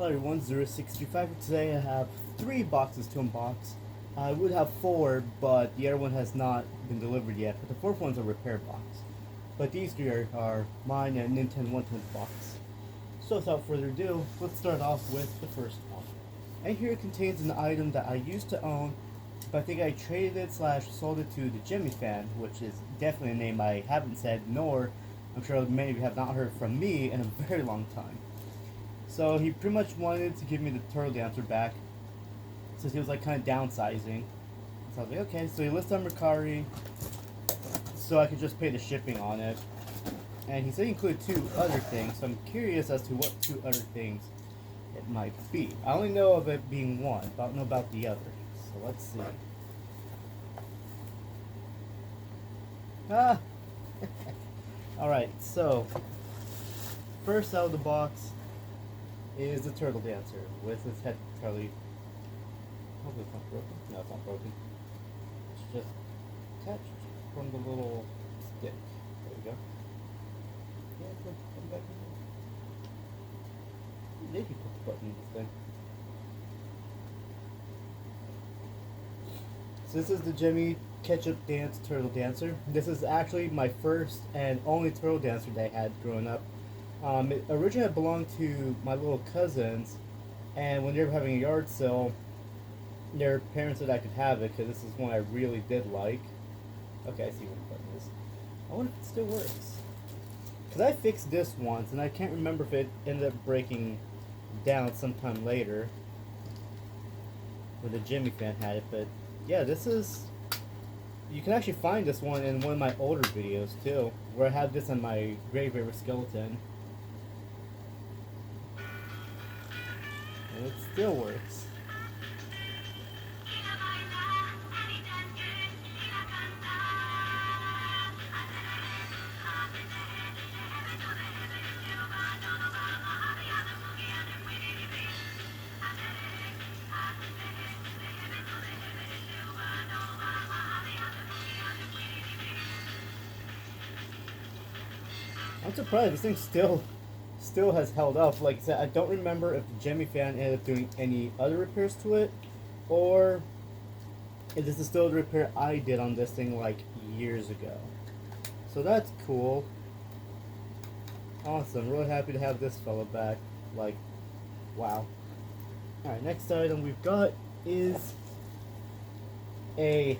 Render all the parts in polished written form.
Hello everyone, 065. Today I have 3 boxes to unbox. I would have 4, but the other one has not been delivered yet. But the 4th one's a repair box. But these 3 are mine and Nintendo 120 box. So without further ado, let's start off with the first one. And here it contains an item that I used to own, but I think I traded it / sold it to the Jimmy fan, which is definitely a name I haven't said, nor I'm sure many of you have not heard from me in a very long time. So he pretty much wanted to give me the turtle dancer back, since he was like kind of downsizing. So I was like, okay. So he lists on Mercari, so I could just pay the shipping on it. And he said he included 2 other things, so I'm curious as to what 2 other things it might be. I only know of it being one, but I don't know about the other. So let's see. Ah! Alright, so first out of the box is the turtle dancer with its head probably. Hopefully it's not broken. No, it's not broken. It's just attached from the little stick. There we go. Yeah, come back in there. Maybe put the button in this thing. So this is the Jimmy Ketchup Dance Turtle Dancer. This is actually my first and only turtle dancer that I had growing up. It originally belonged to my little cousins, and when they were having a yard sale, their parents said I could have it because this is one I really did like. Okay, I see what the button is. I wonder if it still works. Because I fixed this once, and I can't remember if it ended up breaking down sometime later when the Jimmy fan had it, but yeah, this is... You can actually find this one in one of my older videos too, where I have this on my very favorite skeleton. And it still works. I'm surprised this thing still has held up. Like I said, I don't remember if the Jimmy fan ended up doing any other repairs to it, or if this is still the repair I did on this thing like years ago. So that's cool. Awesome. Really happy to have this fella back. Like, wow. Alright, next item we've got is a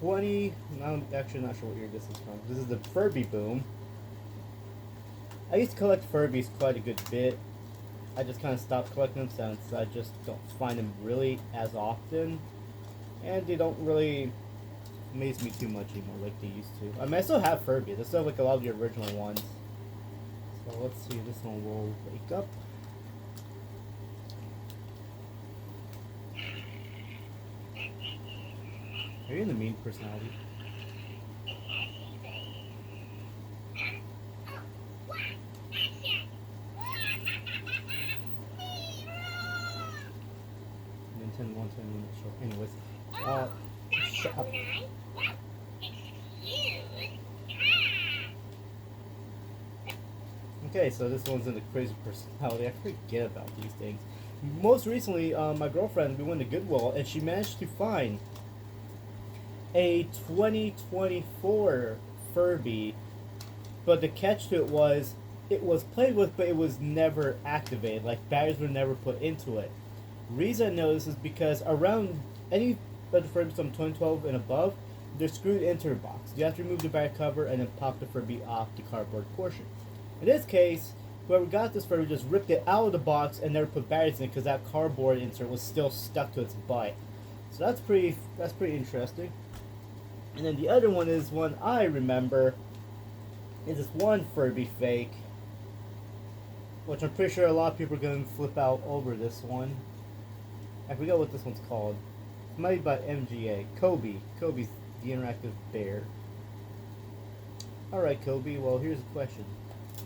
20... I'm actually not sure what year this is from. This is the Furby Boom. I used to collect Furbies quite a good bit. I just kind of stopped collecting them since I just don't find them really as often. And they don't really amaze me too much anymore like they used to. I mean, I still have Furbies. I still have like a lot of the original ones. So let's see, this one will wake up. Are you in the mean personality? Nintendo 110 show. Anyways, shut up. Okay, so this one's in the crazy personality. I forget about these things. Most recently, my girlfriend, we went to Goodwill, and she managed to find a 2024 Furby, but the catch to it was played with, but it was never activated. Like, batteries were never put into it. Reason I know this is because around any of the Furbies from 2012 and above, they're screwed into the box. You have to remove the back cover and then pop the Furby off the cardboard portion. In this case, whoever got this Furby just ripped it out of the box and never put batteries in it because that cardboard insert was still stuck to its butt. So that's pretty interesting. And then the other one is one I remember is this one Furby fake, which I'm pretty sure a lot of people are going to flip out over this one. I forget what this one's called. It's made by MGA. Kobe. Kobe's the interactive bear. Alright, Kobe, well, here's a question.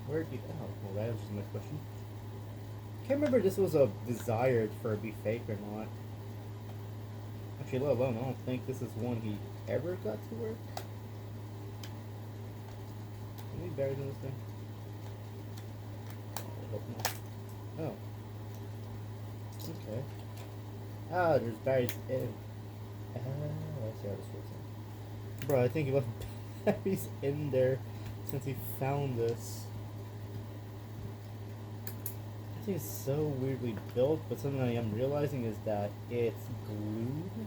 Where did you... Oh, well, that answers my question. Can't remember if this was a desired Furby fake or not. Actually, let alone, I don't think this is one he ever got to work. Any berries in this thing? I hope not. Oh. Okay. Ah, there's batteries in. Ah, I see how this works. Bro, I think he left batteries in there since he found this. This thing is so weirdly built, but something I am realizing is that it's glued.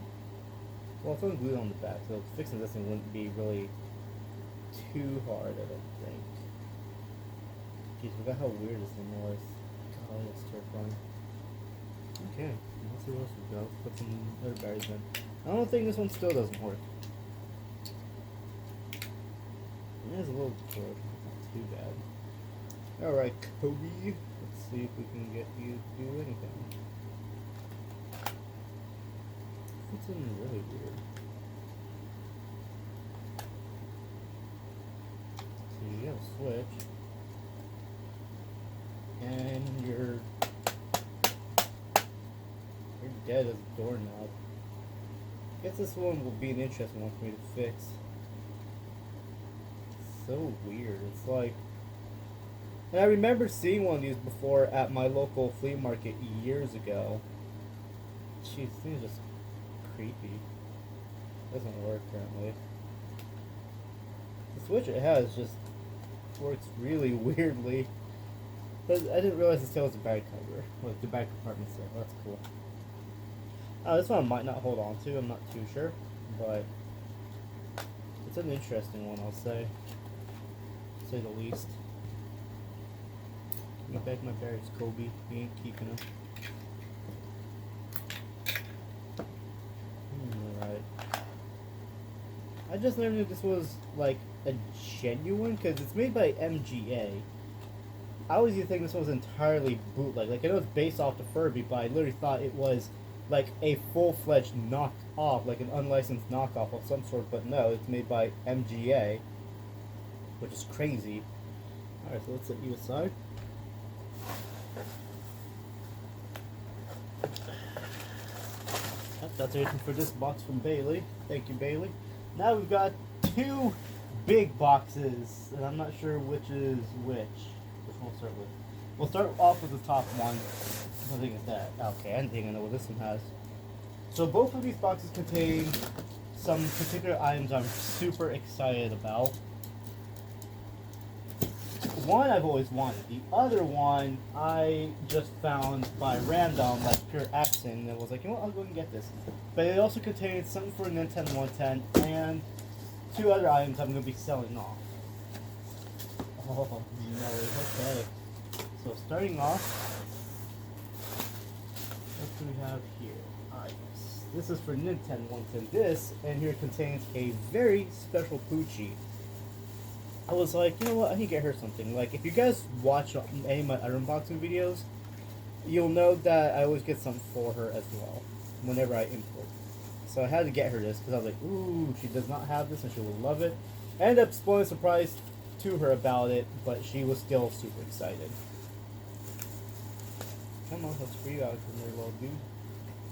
Well, it's only glued on the back, so fixing this thing wouldn't be really too hard, I don't think. Jeez, forgot how weird this thing was. God, that's terrifying. Okay, let's see what else we got. Let's put some other batteries in. I don't think this one still doesn't work. It is a little short, not too bad. Alright, Kobe. Let's see if we can get you to do anything. It's really weird. So you have a switch. And you're dead as a doorknob. I guess this one will be an interesting one for me to fix. It's so weird. It's like, and I remember seeing one of these before at my local flea market years ago. Jeez, this thing is just creepy. Doesn't work currently. The switch it has just works really weirdly. But I didn't realize this tail was a bag cover. Like the back compartment's there. That's cool. This one I might not hold on to. I'm not too sure, but it's an interesting one, I'll say. To say the least. Give me back my berries, Kobe. We ain't keeping them. Alright. I just never knew this was like a genuine, because it's made by MGA. I always used to think this one was entirely bootleg. Like, I know it's based off the Furby, but I literally thought it was like a full-fledged knockoff, like an unlicensed knockoff of some sort, but no, it's made by MGA, which is crazy. Alright, so let's set you aside. That's everything for this box from Bailey. Thank you, Bailey. Now we've got two big boxes, and I'm not sure which is which. Which one we'll start with? We'll start off with the top one. I think it's that. Okay, I think I know what this one has. So both of these boxes contain some particular items I'm super excited about. One I've always wanted. The other one I just found by random, like pure accident, and was like, you know what, I'll go and get this. But it also contains something for Nintendo 110 and two other items I'm going to be selling off. Oh, no, okay. So starting off, what do we have here? Yes. This is for Nintendo 110. This, and here contains a very special Poochie. I was like, you know what, I can get her something. Like, if you guys watch any of my other unboxing videos, you'll know that I always get something for her as well, whenever I import. So I had to get her this, because I was like, ooh, she does not have this, and she will love it. I ended up spoiling a surprise to her about it, but she was still super excited. Come on, let's free out from there, little dude.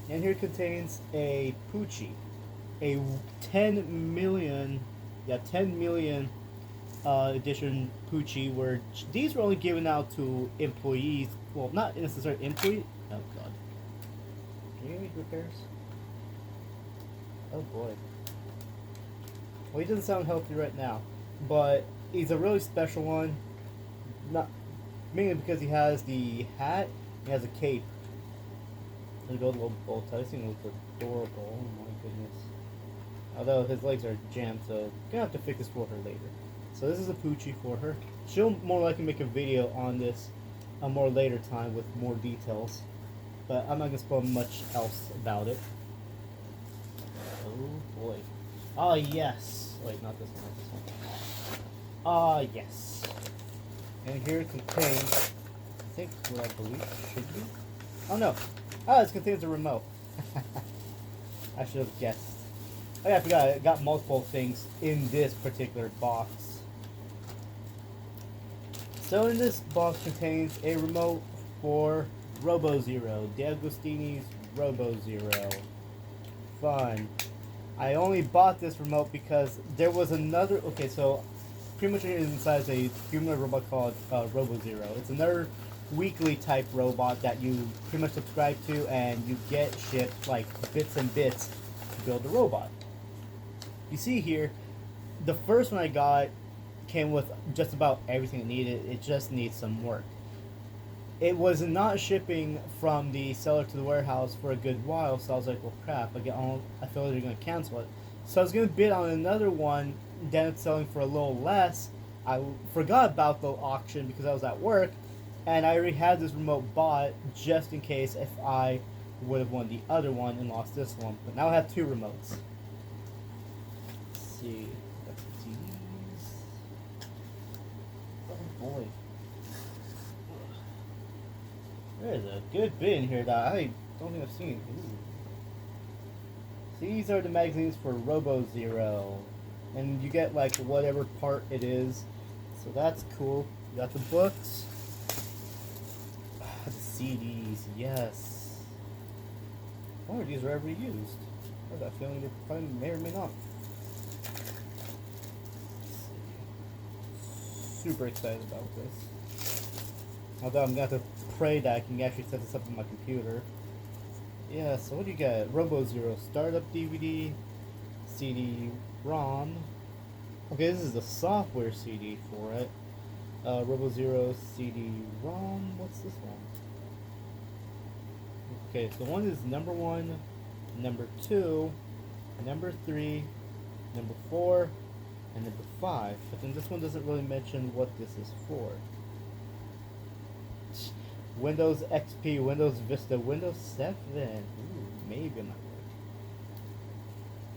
And here it contains a Poochie. A 10 million edition Poochie, where these were only given out to employees. Well, not necessarily employees. Oh god. Can you make repairs? Oh boy. Well, he doesn't sound healthy right now, but he's a really special one. Not mainly because he has the hat, he has a cape. He goes a little bow tie. This thing looks adorable. Oh my goodness. Although his legs are jammed, so gonna have to fix this for her later. So this is a Poochie for her. She'll more likely make a video on this a more later time with more details, but I'm not gonna spoil much else about it. Oh boy. Ah yes. Wait, not this one. Not this one. Ah yes. And here it contains, I think what I believe should be. Oh no. Ah, it contains a remote. I should have guessed. Oh yeah, I forgot. I got multiple things in this particular box. So in this box contains a remote for Robo Zero, D'Agostini's Robo Zero. Fun. I only bought this remote because there was another. Okay, so pretty much inside is a humanoid robot called Robo Zero. It's another weekly type robot that you pretty much subscribe to, and you get shipped like bits and bits to build the robot. You see here, the first one I got came with just about everything it needed. It just needs some work. It was not shipping from the seller to the warehouse for a good while, so I was like, well, crap, I feel like they're going to cancel it. So I was going to bid on another one, then it's selling for a little less. I forgot about the auction because I was at work, and I already had this remote bought just in case if I would have won the other one and lost this one. But now I have two remotes. Let's see. Oh boy. There's a good bit in here that I don't think I've seen. Ooh. These are the magazines for Robo Zero. And you get like whatever part it is. So that's cool. You got the books. The CDs, yes. I wonder if these are ever used. I have that feeling they probably may or may not. Super excited about this. Although I'm going to have to pray that I can actually set this up on my computer. Yeah, so what do you get? Robo Zero Startup DVD, CD-ROM. Okay, this is the software CD for it. Robo Zero CD-ROM. What's this one? Okay, so one is number 1, number 2, number 3, number 4, and number 5. But then this one doesn't really mention what this is for. Windows XP, Windows Vista, Windows 7. Ooh, maybe not.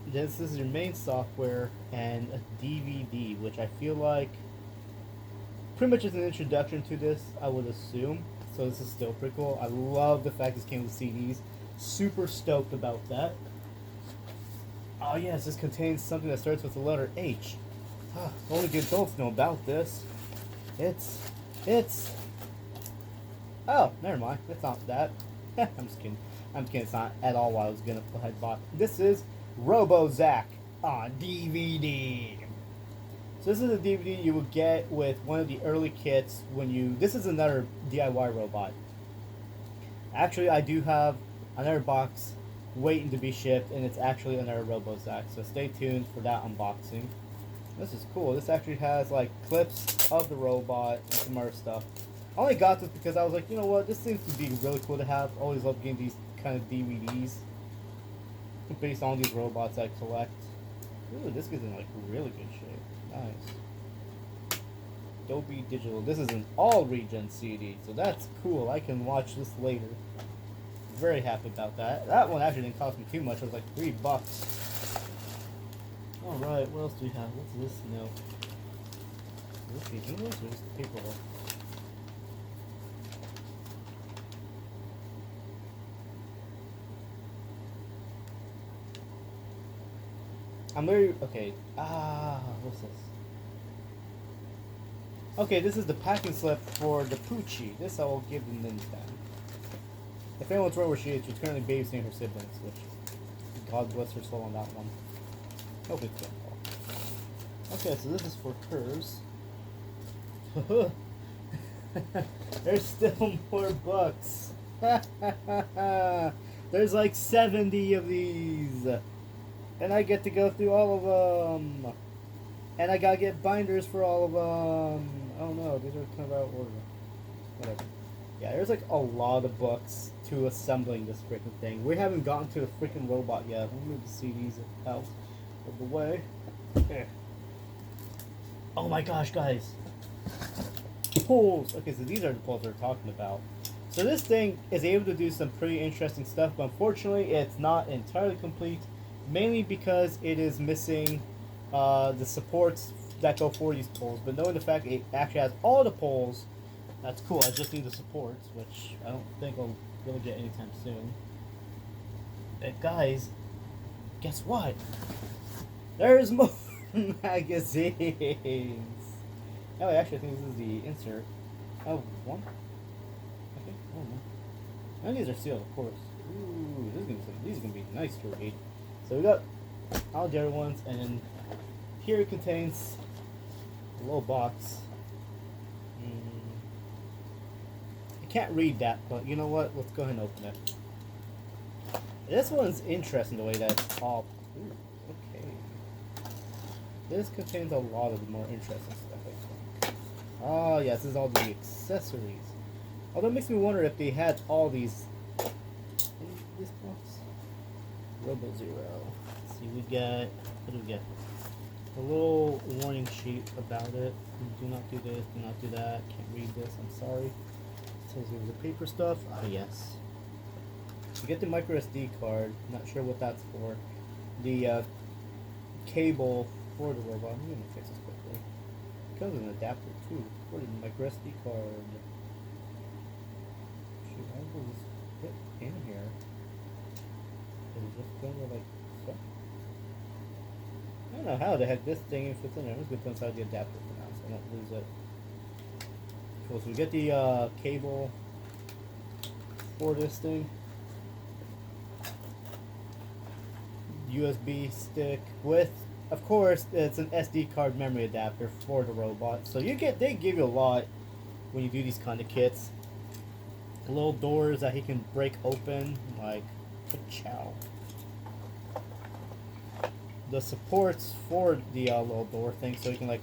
This is your main software and a DVD, which I feel like pretty much is an introduction to this, I would assume. So this is still pretty cool. I love the fact this came with CDs. Super stoked about that. Oh yes, this contains something that starts with the letter H. Only good adults know about this. It's... Oh, never mind. It's not that. I'm just kidding. It's not at all what I was gonna play bought. This is RoboZack on DVD. So this is a DVD you would get with one of the early kits when you... This is another DIY robot. Actually, I do have another box waiting to be shipped, and it's actually another RoboZack. So stay tuned for that unboxing. This is cool. This actually has like clips of the robot and some other stuff. I only got this because I was like, you know what, this seems to be really cool to have. I always love getting these kind of DVDs based on these robots I collect. Ooh, this is in like really good shape. Nice. Dolby Digital. This is an all-region CD, so that's cool. I can watch this later. Very happy about that. That one actually didn't cost me too much. It was like $3. Alright, what else do we have? What's this note? Is this the English or is this the paperwork? I'm very... Okay. What's this? Okay, this is the packing slip for the Poochie. This I will give them then. If anyone's wondering where she is, she's currently babysitting her siblings, which... God bless her soul on that one. Hope it's going well. Okay, so this is for hers. There's still more books. There's like 70 of these. And I get to go through all of them. And I gotta get binders for all of them. Oh no, these are kind of out of order. Whatever. Yeah, there's like a lot of books to assembling this freaking thing. We haven't gotten to the freaking robot yet. We'll move the CDs out of the way. Oh my gosh, guys. Pulls. Okay, so these are the pulls we're talking about. So this thing is able to do some pretty interesting stuff, but unfortunately it's not entirely complete. Mainly because it is missing the supports that go for these poles. But knowing the fact it actually has all the poles, that's cool. I just need the supports, which I don't think I'll really get anytime soon. But guys, guess what? There's more magazines. Oh, actually, I think this is the insert. Oh, one? Okay, oh no. None of these are sealed, of course. Ooh, these are gonna be nice to read. So we got all the other ones, and then here it contains a little box. can't read that, but you know what? Let's go ahead and open it. This one's interesting the way that it's all. Ooh, okay. This contains a lot of the more interesting stuff, I think. Oh, yes, this is all the accessories. Although it makes me wonder if they had all these. This box? Robo Zero. Let's see, we got. What do we get? A little warning sheet about it. Do not do this, do not do that. Can't read this, I'm sorry. It tells you the paper stuff. Ah, yes. You get the micro SD card. Not sure what that's for. The cable for the robot. I'm gonna fix this quickly. It comes with an adapter too for the micro SD card. Shoot, how will this fit in here? Is it just going to like so? I don't know how the heck this thing fits in there. I'm just gonna put inside the adapter for now so I don't lose it. Cool, so we get the cable for this thing. USB stick with, of course, it's an SD card memory adapter for the robot. So they give you a lot when you do these kind of kits. Little doors that he can break open, like chow. The supports for the little door thing, so you can like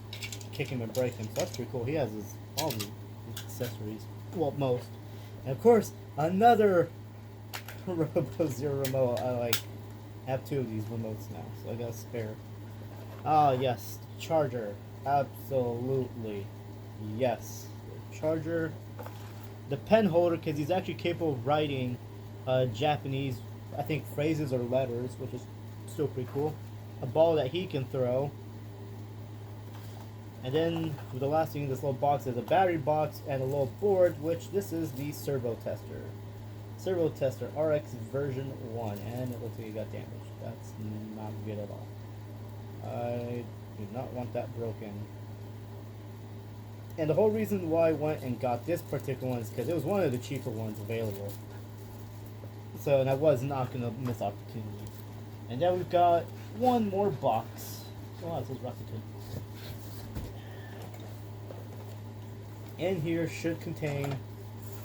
kick him and break him. So that's pretty cool. He has all the accessories, well, most, and of course another Robo Zero remote. I have two of these remotes now, so I got a spare. Ah, yes, charger, absolutely, yes, the charger, the pen holder, because he's actually capable of writing Japanese, I think, phrases or letters, which is still pretty cool. A ball that he can throw. And then the last thing in this little box is a battery box and a little board, which this is the servo tester. Servo tester RX version 1, and it looks like it got damaged. That's not good at all. I do not want that broken. And the whole reason why I went and got this particular one is because it was one of the cheaper ones available. So, and I was not going to miss opportunity. And then we've got one more box. Oh, this is Rakuten. In here should contain.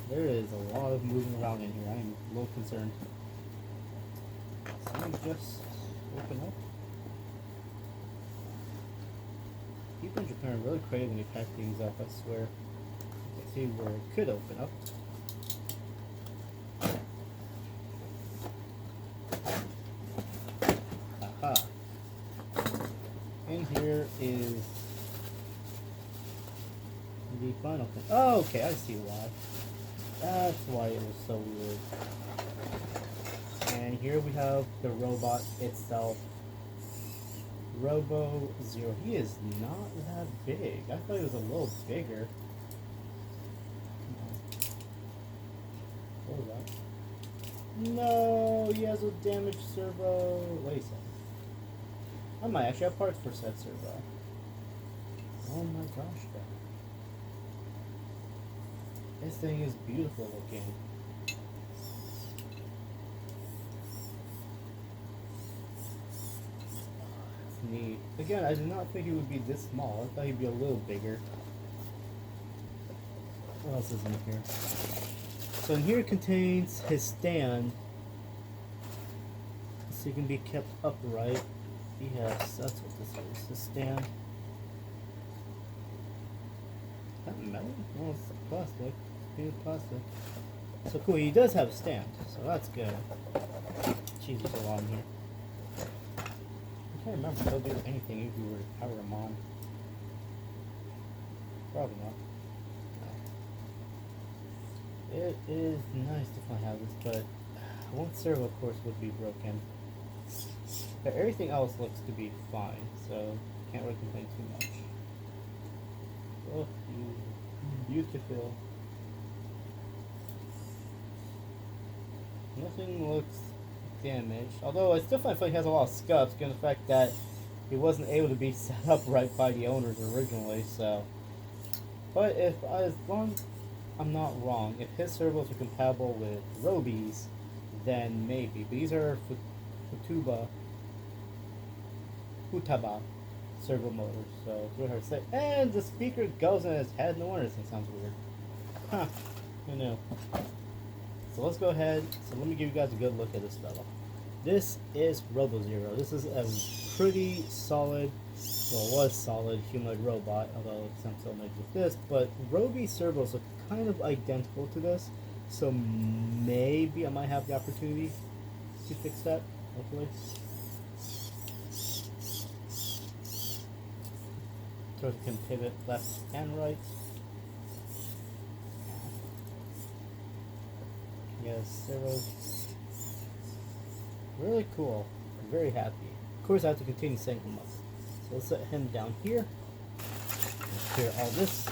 There is a lot of moving around in here. I am a little concerned. So let me just open up. People in Japan are really creative when they pack things up, I swear. You can see where it could open up. In here is the final thing. Oh, okay, I see why. That's why it was so weird. And here we have the robot itself. Robo Zero. He is not that big. I thought he was a little bigger. What was that? No, he has a damaged servo. Wait a second. I might actually have parts for said servo. Oh my gosh, though. This thing is beautiful looking. That's neat. Again, I did not think it would be this small. I thought he'd be a little bigger. What else is in here? So in here it contains his stand. So he can be kept upright. Yes, that's what this is. The stand. Is that metal? No, it's plastic. It's made of plastic. So cool, he does have a stand, so that's good. Jesus, a lot in here. I can't remember if they'll do anything if you were to power them on. Probably not. No. It is nice to finally have this, but one servo, of course, would be broken. But everything else looks to be fine, so can't really complain too much. Oh, beautiful. Nothing looks damaged, although I still find he has a lot of scuffs, given the fact that he wasn't able to be set up right by the owners originally. So, but as long as I'm not wrong, if his servos are compatible with Robi's, then maybe. But these are Futaba servo motors, so it's really hard to say. And the speaker goes in his head. No wonder this thing sounds weird. Huh. Who knew? So let's go ahead. So let me give you guys a good look at this fella. This is Robo-Zero. This is a pretty solid, well, was solid humanoid robot, although some still made with this. But Roby servos are kind of identical to this, so maybe I might have the opportunity to fix that. Hopefully. So it can pivot left and right. Yes, servos. Really cool. I'm very happy. Of course, I have to continue setting him up. So let's set him down here. Clear all this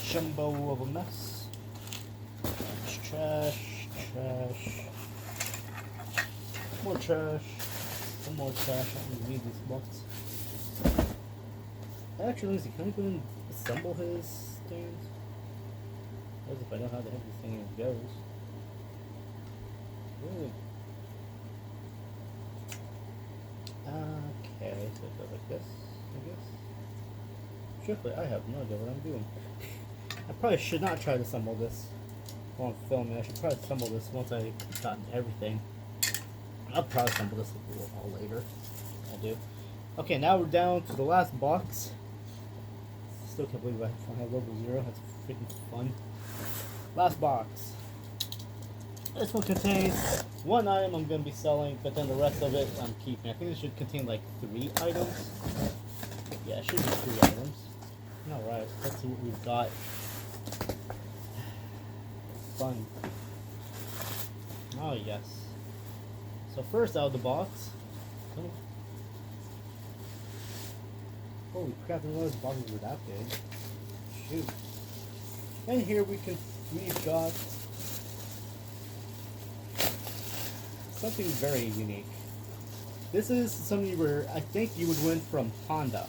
jumbo of a mess. It's trash, trash, more trash, some more trash. I don't need these boxes. Actually, can I go and assemble his stands? As if I know how the heck this thing goes. Really? Okay, so it goes like this, I guess. Truthfully, I have no idea what I'm doing. I probably should not try to assemble this while I'm filming. I should probably assemble this once I've gotten everything. I'll probably assemble this a little while later. I'll do. Okay, now we're down to the last box. Still can't believe I have Robo-Zero. That's freaking fun. Last box. This one contains one item I'm going to be selling, but then the rest of it I'm keeping. I think it should contain like 3 items. Yeah, it should be 3 items. Alright, let's see what we've got. Fun. Oh, yes. So first out of the box. Come on. Holy crap, I didn't realize boxes were that big. Shoot. And here we've got something very unique. This is something where I think you would win from Honda.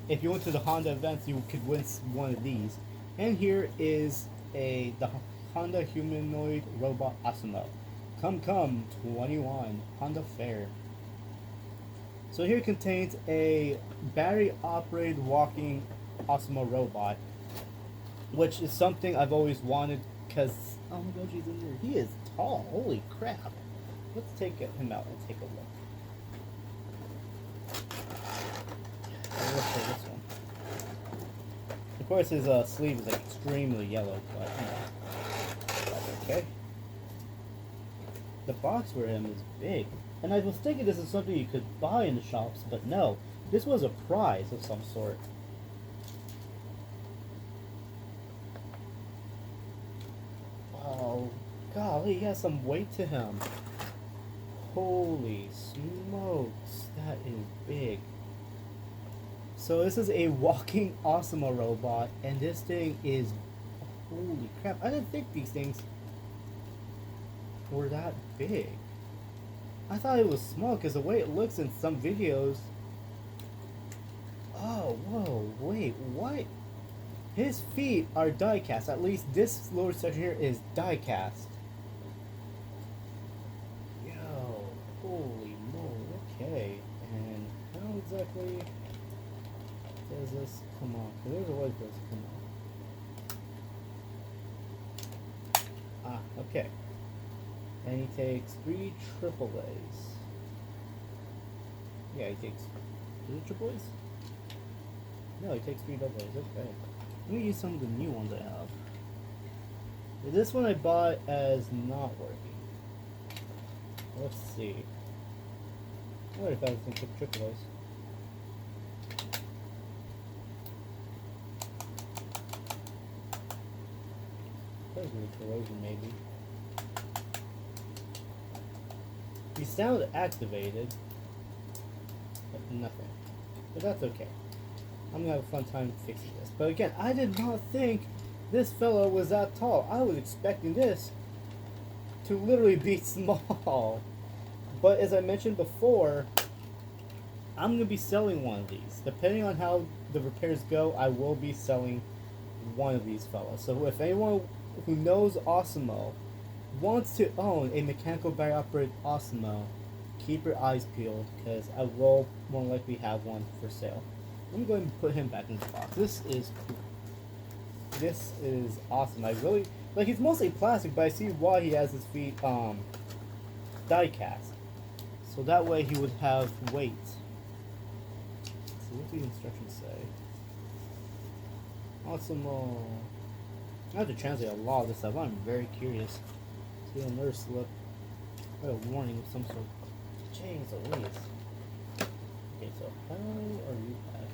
If you went to the Honda events, you could win one of these. And here is the Honda humanoid robot Osmo. Come 21 Honda Fair. So here contains a battery-operated walking Osmo robot, which is something I've always wanted. Because oh my gosh, he's in there. He is tall. Holy crap! Let's take him out and take a look. Let's try this one. Of course, his sleeve is like extremely yellow, but you know, that's okay. The box for him is big, and I was thinking this is something you could buy in the shops, but no, this was a prize of some sort. Oh, golly, he has some weight to him. Holy smokes, that is big. So this is a walking Osmo robot, and this thing is, holy crap, I didn't think these things were that big. I thought it was small because the way it looks in some videos. Oh, whoa, wait, what? His feet are die cast. At least this lower section here is die cast. Yo, holy moly, okay. And how exactly does this come on? Because there's a way for this to come on. Ah, okay. And he takes 3 triple A's. Yeah, he takes... Is it triple A's? No, he takes 3 double A's. Okay. Let me use some of the new ones I have. This one I bought as not working. Let's see. I wonder if I can take triple A's. There's a corrosion maybe. He sounded activated, but nothing. But that's okay. I'm gonna have a fun time fixing this. But again, I did not think this fellow was that tall. I was expecting this to literally be small. But as I mentioned before, I'm gonna be selling one of these. Depending on how the repairs go, I will be selling one of these fellows. So if anyone who knows Osmo wants to own a mechanical battery operated Osmo, keep your eyes peeled, because I will more likely have one for sale. Let me go ahead and put him back in the box. This is cool. This is awesome. I really, Like, he's mostly plastic, but I see why he has his feet die cast. So that way he would have weight. So what do the instructions say? Awesome. I have to translate a lot of this stuff. I'm very curious. See another slip. A warning of some sort. Jeez Louise. Okay, so how are you at?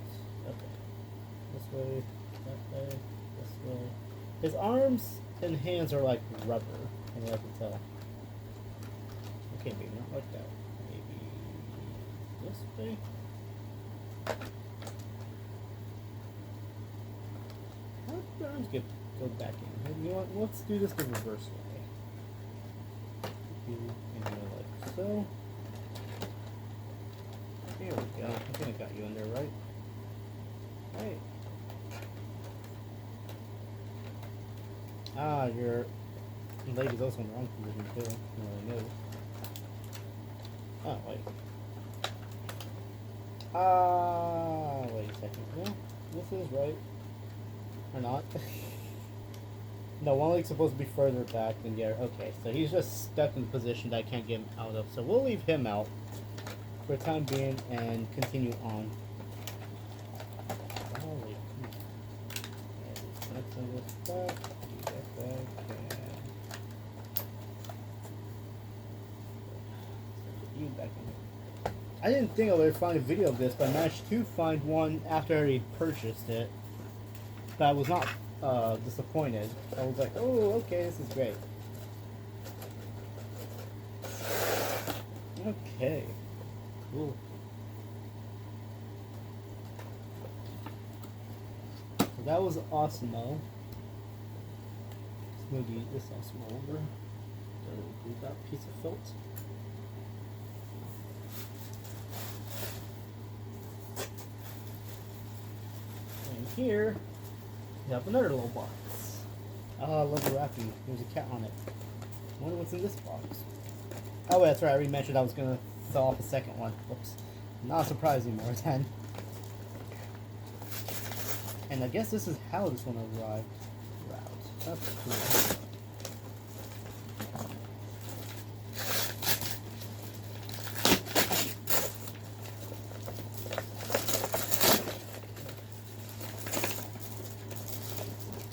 Okay. This way, that way, this way. His arms and hands are like rubber, from what I can tell. Okay, maybe not like that. Maybe this way. How did the arms go back in? You know what? Let's do this the reverse way. And like so. Here we go. I think I got you in there, right? Right. Ah, your leg is also in the wrong position too. No, I know. Oh, wait. Wait a second. No, this is right. Or not. No, one leg's supposed to be further back than the other. Okay, so he's just stuck in the position that I can't get him out of. So we'll leave him out for the time being and continue on. Holy. Let's send this back. Get back and you back in. I didn't think I would find a video of this, but I managed to find one after I already purchased it. But I was not disappointed. I was like, oh, okay, this is great. Okay. Cool. So that was Osmo. Let's move this Osmo over. So we'll do that piece of felt. And here we have another little box. Ah, I love the wrapping. There's a cat on it. I wonder what's in this box. Oh, that's right. I already mentioned I was gonna sell off the second one. Whoops. Not surprised anymore then. And I guess this is how this one arrived. That's cool.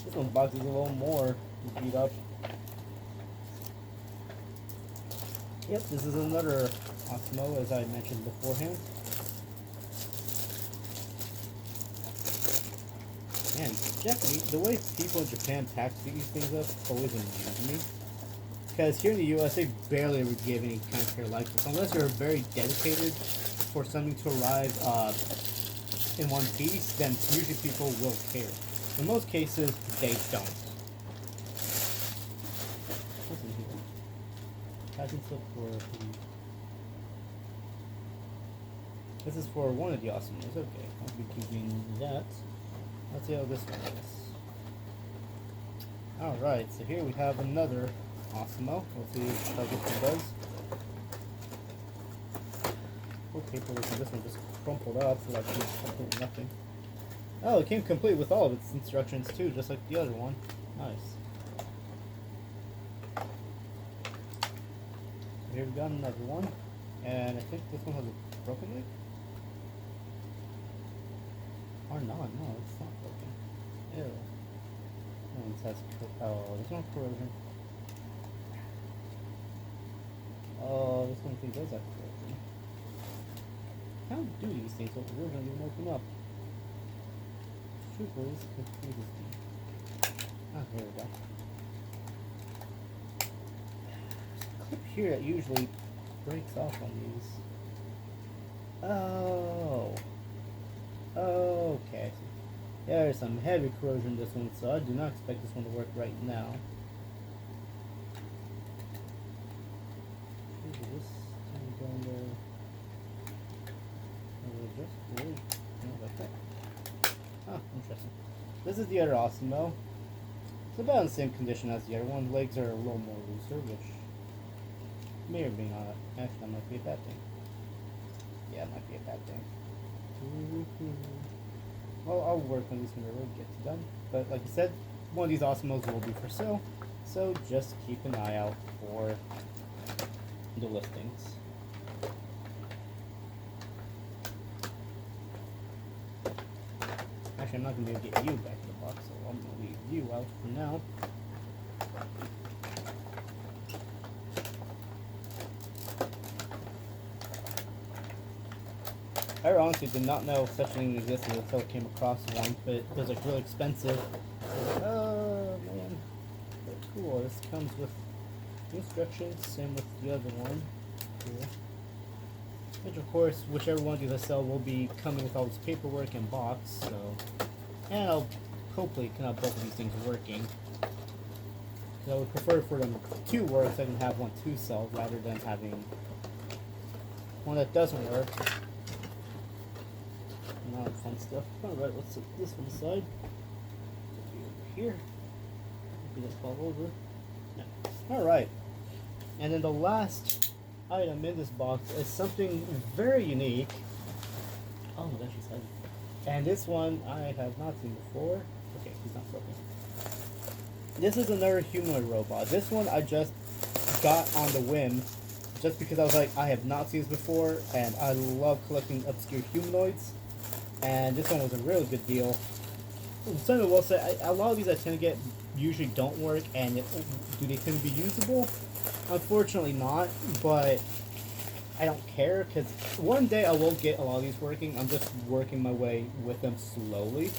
This one box is a little more beat up. Yep, this is another Osmo, as I mentioned beforehand. Man, Japanese, the way people in Japan package these things up always amuses me. Because here in the US, they barely ever give any kind of care like this. Unless you're very dedicated for something to arrive in one piece, then usually people will care. In most cases, they don't. What's in here? Packing slip for this is for one of the Osmos. Okay, I'll be keeping that. Let's see how this one is. Alright, so here we have another Osmo. Let's see how this one does. Okay, this one just crumpled up like absolutely nothing. Oh, it came complete with all of its instructions too, just like the other one. Nice. So here we got another one, and I think this one has a broken leg. Or not, no, it's not broken. Ew. No, it says, oh, there's no corrosion. Oh, this one thing does have corrosion. How do these things with corrosion even open up? Truthfully, this confuses me. Ah, here we go. There's a clip here that usually breaks off on these. Oh. Okay. Yeah, there's some heavy corrosion in this one, so I do not expect this one to work right now. This going there. Just like that. Ah, interesting. This is the other Osmo. It's about in the same condition as the other one. Legs are a little more looser, which may or may not. Actually, that might be a bad thing. Yeah, it might be a bad thing. Well, I'll work on these whenever it gets done. But like I said, one of these Osmos will be for sale. So just keep an eye out for the listings. Actually, I'm not going to be able to get you back in the box, so I'm going to leave you out for now. I honestly did not know such a thing existed until I came across one, but it was like really expensive. So, oh man, but cool. This comes with instructions, same with the other one. Cool. Which of course, whichever one I sell will be coming with all this paperwork and box. So, and I'll hopefully can have both of these things working. So I would prefer for them to work, so I can have one to sell rather than having one that doesn't work. Not fun stuff. Alright, let's set this one aside. Over here. Maybe that fall over. No. Alright. And then the last item in this box is something very unique. Oh my gosh, he's heavy. And this one I have not seen before. Okay, he's not broken. This is another humanoid robot. This one I just got on the whim. Just because I was like, I have not seen this before, and I love collecting obscure humanoids. And this one was a really good deal. Something I will say, a lot of these I tend to get usually don't work, and do they tend to be usable? Unfortunately not, but I don't care, because one day I will get a lot of these working. I'm just working my way with them slowly.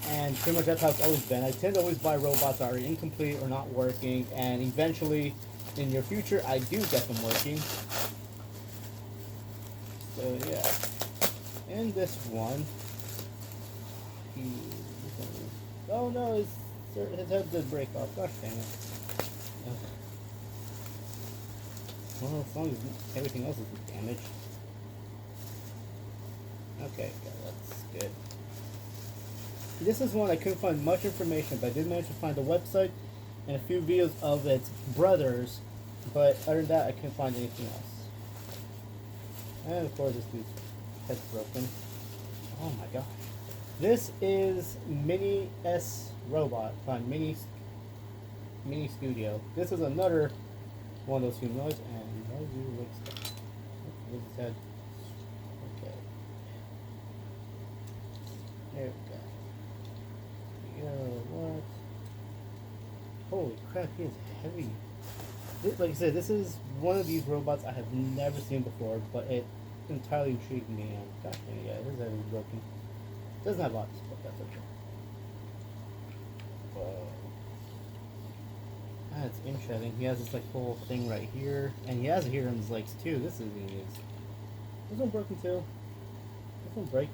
And pretty much that's how it's always been. I tend to always buy robots that are incomplete or not working, and eventually, in your future, I do get them working. So yeah, in this one, oh no, his head did break off. Gosh dang it. Well, as long as everything else isn't damaged. Okay, that's good. This is one I couldn't find much information, but I did manage to find a website and a few videos of its brothers. But other than that, I couldn't find anything else. And of course, this dude's head's broken. Oh my gosh. This is Mini S Robot by Mini Studio. This is another one of those humanoids, and why do you like stuff? Where's his head? Okay. There we go. Yo, what? Holy crap, he is heavy. Like I said, this is one of these robots I have never seen before, but it entirely intrigued me. And gosh dang, yeah, his head is broken. Doesn't have lots, but that's okay. Whoa. That's interesting. He has this like whole thing right here, and he has it here on his legs too. This is genius. This one broken too. This one break.